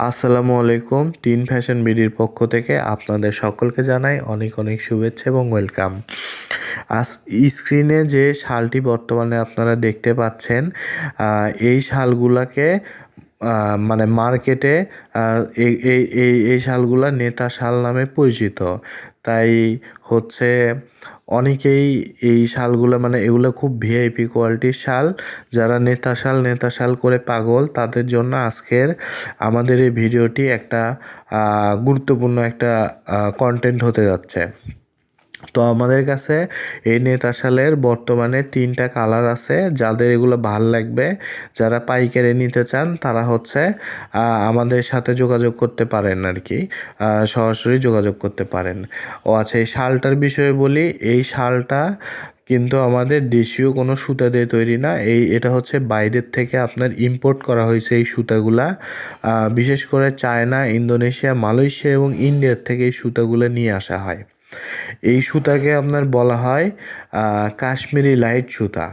আসসালামু আলাইকুম। Tin fashion বিডির পক্ষ থেকে আপনাদের সকলকে জানাই অনেক অনেক শুভেচ্ছা এবং ওয়েলকাম। স্ক্রিনে যে শালটি বর্তমানে আপনারা দেখতে পাচ্ছেন, এই শালগুলাকে মানে মার্কেটে এই শালগুলা নেতা শাল নামে পরিচিত। তাই হচ্ছে অনেকেই এই শালগুলো মানে এগুলো খুব ভিআইপি কোয়ালিটির শাল। যারা নেতা শাল করে পাগল তাদের জন্য আজকের আমাদের এই ভিডিওটি একটা গুরুত্বপূর্ণ একটা কন্টেন্ট হতে যাচ্ছে। তো আমাদের কাছে এই নেতা শালের বর্তমানে 3টা কালার আছে। যাদের এগুলো ভাল লাগবে, যারা পাইকারি নিতে চান তারা হচ্ছে আমাদের সাথে যোগাযোগ করতে পারেন আর কি, সরাসরি যোগাযোগ করতে পারেন। আচ্ছা, এই শালটার বিষয়ে বলি। এই শালটা কিন্তু আমাদের দেশীয় কোনো সুতা দিয়ে তৈরি না। এটা হচ্ছে বাইরের থেকে আপনার ইম্পোর্ট করা হয়েছে এই সুতাগুলা। বিশেষ করে চায়না, ইন্দোনেশিয়া, মালয়েশিয়া এবং ইন্ডিয়ার থেকে এই সুতাগুলো নিয়ে আসা হয়। এই সুতাকে আপনার বলা হয় কাশ্মীরি লাইট সুতা।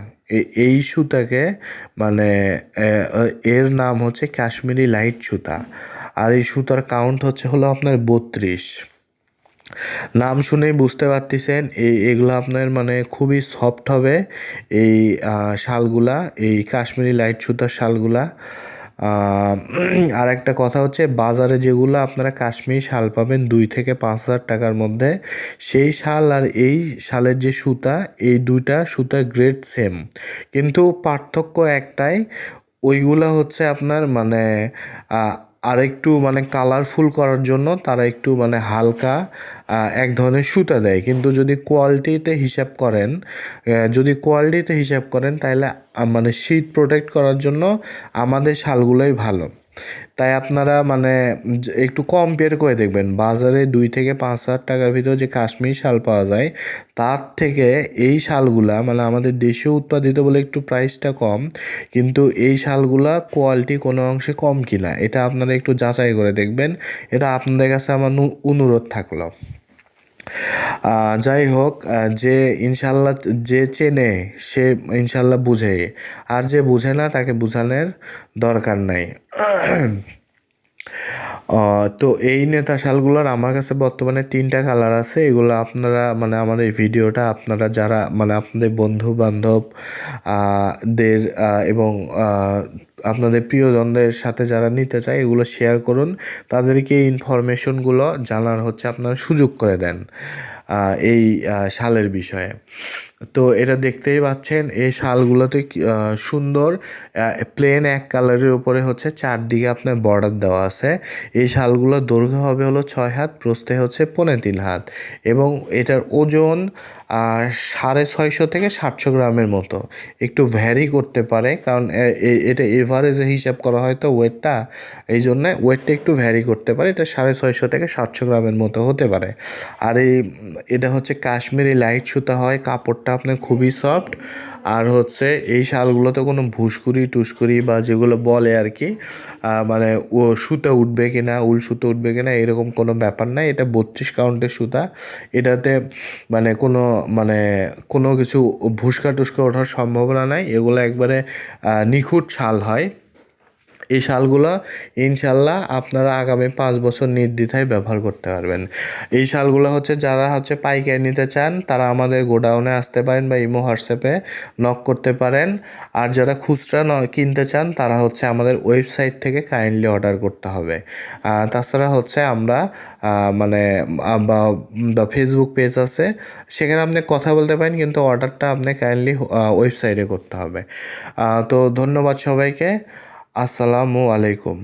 এই সুতাকে মানে এর নাম হচ্ছে কাশ্মীরি লাইট সুতা। আর এই সুতার কাউন্ট হলো আপনার 32। নাম শুনেই বুঝতে পারতেছেন এগুলো আপনার মানে খুবই সফট হবে এই শালগুলা, এই কাশ্মীরি লাইট সুতার শালগুলা। আর একটা কথা হচ্ছে, বাজারে যেগুলো আপনারা কাশ্মীরি শাল পাবেন 2 থেকে 5,000 টাকার মধ্যে, সেই শাল আর এই শালের যে সুতা, এই দুইটা সুতার গ্রেড সেম, কিন্তু পার্থক্য একটাই, ওইগুলা হচ্ছে আপনার মানে আরেকটু মানে কালারফুল করার জন্য তারা একটু মানে হালকা এক ধরনের সুতা দেয়। কিন্তু যদি কোয়ালিটিতে হিসাব করেন তাহলে মানে শীত প্রোটেক্ট করার জন্য আমাদের শালগুলোই ভালো। তাই আপনারা মানে একটু কম্পেয়ার করে দেখবেন, বাজারে 2 থেকে 5,000 টাকার ভিতর যে কাশ্মীরি শাল পাওয়া যায় তার থেকে এই শালগুলা মানে আমাদের দেশীয় উৎপাদিত বলে একটু প্রাইসটা কম, কিন্তু এই শালগুলা কোয়ালিটি কোনো অংশে কম কিনা এটা আপনারা একটু যাচাই করে দেখবেন। এটা আপনাদের কাছে আমার অনুরোধ থাকলো। যাই হোক, ইনশাল্লাহ যে চেনে সে ইনশাল্লাহ বুঝে, আর যে বুঝে না তাকে বুঝানোর দরকার নাই। তো এই নেতা শালগুলোর আমার কাছে বর্তমানে 3টা কালার আছে। এগুলো আপনারা মানে আমাদের ভিডিওটা আপনারা যারা মানে আপনাদের বন্ধু বান্ধব দের এবং আপনাদের প্রিয়জনদের সাথে যারা নিতে চায় এগুলো শেয়ার করুন, তাদেরকে এই ইনফরমেশনগুলো জানার আপনারা সুযোগ করে দেন এই শালের বিষয়ে। তো এটা দেখতেই পাচ্ছেন, এই শালগুলোতে সুন্দর প্লেন এক কালারের উপরে চারদিকে আপনার বর্ডার দেওয়া আছে। এই শালগুলোর দৈর্ঘ্য হবে 6 হাত, প্রস্থে 3.5 হাত, এবং এটার ওজন 650 থেকে 700 গ্রামের মতো। একটু ভ্যারি করতে পারে, কারণ এটা এভারেজে হিসাব করা হয় তো ওয়েটটা, এই জন্য ওয়েটটা একটু ভ্যারি করতে পারে। এটা 650 থেকে 700 গ্রামের মতো হতে পারে। আর এটা কাশ্মীরি লাইট সুতা হয়, কাপড়টা আপনার খুবই সফট। আর এই শালগুলোতে কোনো টুসকুরি বা যেগুলো বলে আর কি, মানে ও সুতা উঠবে কিনা, উল সুতো উঠবে কিনা এরকম কোনো ব্যাপার নাই। এটা 32 কাউন্টের সুতা। এটাতে মানে কোনো কিছু টুসকা ওঠার সম্ভাবনা নাই। এগুলো একবারে নিখুঁত শাল হয়। এই শালগুলো ইনশাল্লাহ আপনারা আগামী 5 বছর নির্দ্বিধায় ব্যবহার করতে পারবেন। এই শালগুলো যারা পাইকারি নিতে চান তারা আমাদের গোডাউনে আসতে পারেন বা ইমো হোয়াটসঅ্যাপে নক করতে পারেন। আর যারা খুচরা কিনতে চান তারা আমাদের ওয়েবসাইট থেকে কাইন্ডলি অর্ডার করতে হবে। তাছাড়া আমরা মানে বা ফেসবুক পেজ আছে, সেখানে আপনি কথা বলতে পারেন, কিন্তু অর্ডারটা আপনি কাইন্ডলি ওয়েবসাইটে করতে হবে। তো ধন্যবাদ সবাইকে। আসসালামু আলাইকুম।